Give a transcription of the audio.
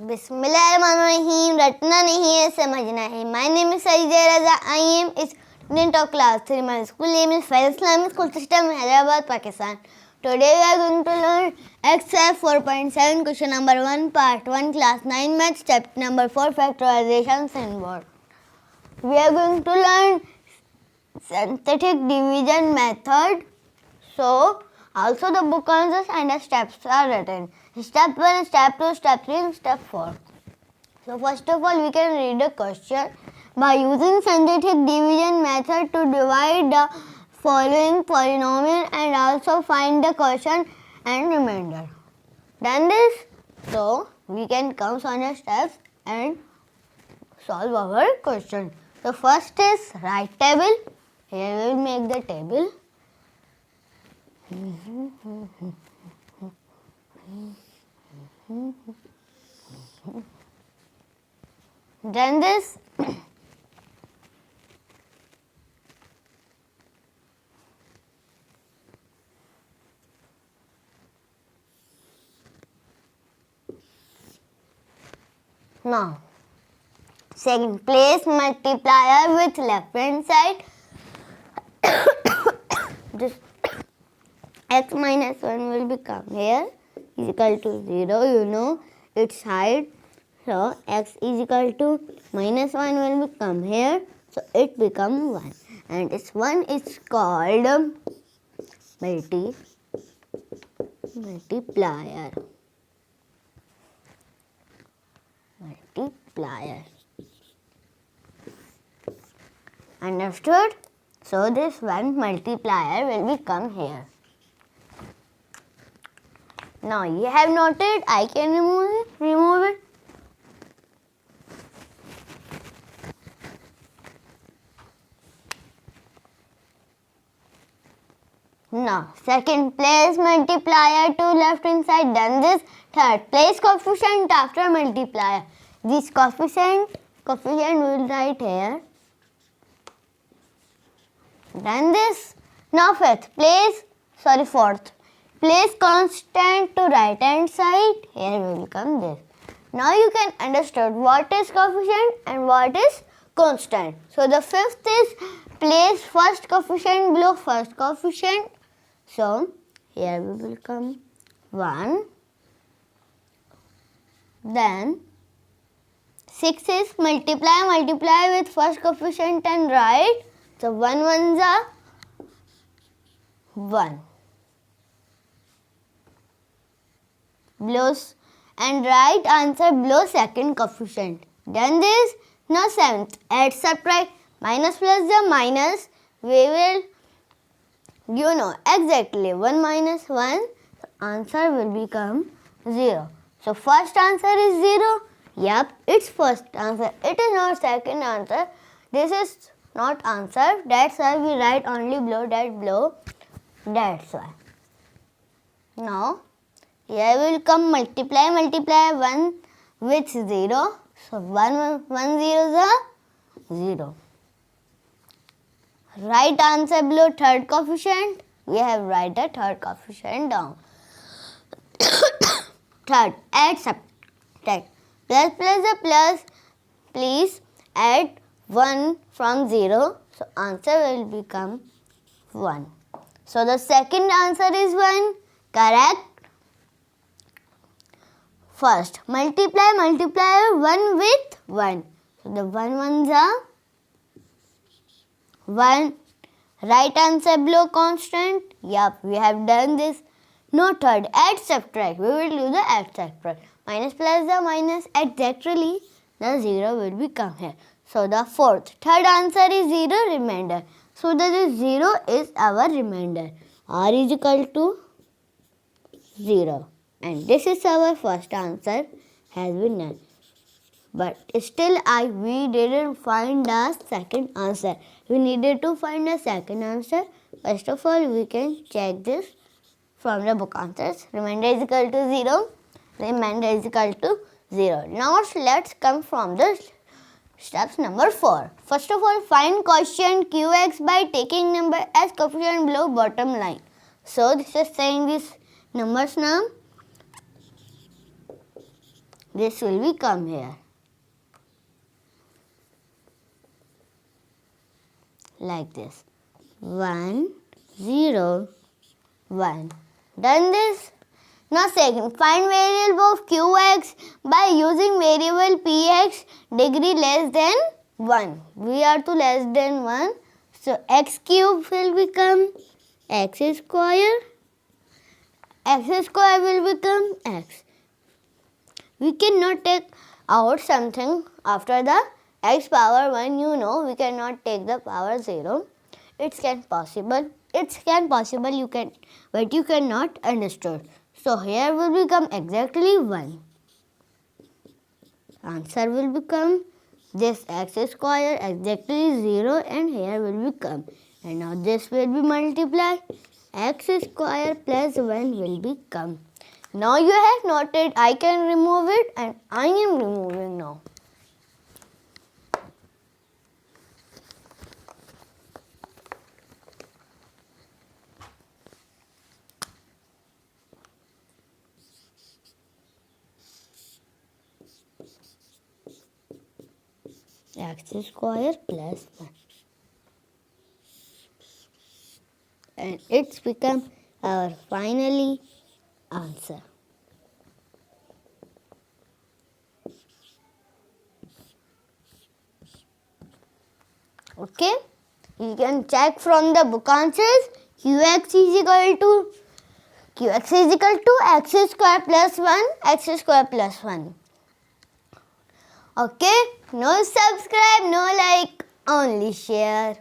बिस्मिल्लाहिर्रहमानिर्रहीम। रटना नहीं है, समझना है। My name is Saida Raza. I am student of class 3. My school name is Fair Islamic School System, Hyderabad, Pakistan. Today we are going to learn exercise 4.7, question number 1, part 1, class 9 maths, chapter number 4, factorization Sindh Board. We are going to learn synthetic division method. So also the book answers and the steps are written. Step 1, step 2, step 3, and step 4. So first of all we can read the question. By using synthetic division method to divide the following polynomial and also find the quotient and remainder. Done this, so we can come on the steps and solve our question. So first is write table. Here we will make the table. Then this now second, place multiplier with left hand side. This x minus 1 will become here is equal to 0. You know its side. So x is equal to minus 1 will become here. So it become 1. And this one is called multiplier. Understood? So this one multiplier will become here. Now you have noted, I can remove it. Now second, place multiplier to left hand side. Done this. Third, place coefficient after multiplier. This coefficient will write here. Done this. Now fourth, place constant to right hand side. Here will come this. Now you can understand what is coefficient and what is constant. So the fifth is place first coefficient below first coefficient. So here we will come 1. Then 6 is multiply with first coefficient and right. So 1 ones are 1. Below and right answer below second coefficient. Done this. Now seventh, add subtract minus plus the minus. We will exactly 1 minus 1. The answer will become 0. So first answer is 0. Yep, it's first answer. It is not second answer. This is not answer. That's why we write only below. That's why. Now here will come multiply 1 with 0. So 1 zeros are 0. Right answer below third coefficient. We have write the third coefficient down. Third, add subtract. Plus the plus. Please add 1 from 0. So answer will become 1. So the second answer is 1. Correct. First, multiply 1 with 1. So the 1 ones are 1. Right answer below constant. Yup, we have done this. No third, add subtract. We will do the add subtract. Minus plus the minus, exactly the 0 will become here. So the fourth, third answer is 0 remainder. So the 0 is our remainder. R is equal to 0. And this is our first answer has been done. But still we didn't find the second answer. We needed to find the second answer. First of all, we can check this from the book answers. Remainder is equal to 0. Remainder is equal to 0. Now let's come from the steps number 4. First of all, find quotient qx by taking number as coefficient below bottom line. So this is saying this numbers now. this will become here. Like this. 1, 0, 1. Done this. Now second, find variable of qx by using variable px degree less than 1. We are to less than 1. So x cube will become x square. X square will become x. We cannot take out something after the x power 1. You know we cannot take the power 0. It can possible. You can, but you cannot understand. So here will become exactly 1. Answer will become this x square exactly 0 and here will become. And now this will be multiplied. X square plus 1 will become. Now you have noted I can remove it and I am removing now. X square plus 1. And it's become our finally answer. Okay, you can check from the book answers. Qx is equal to x square plus 1, x square plus 1. Okay, no subscribe, no like, only share.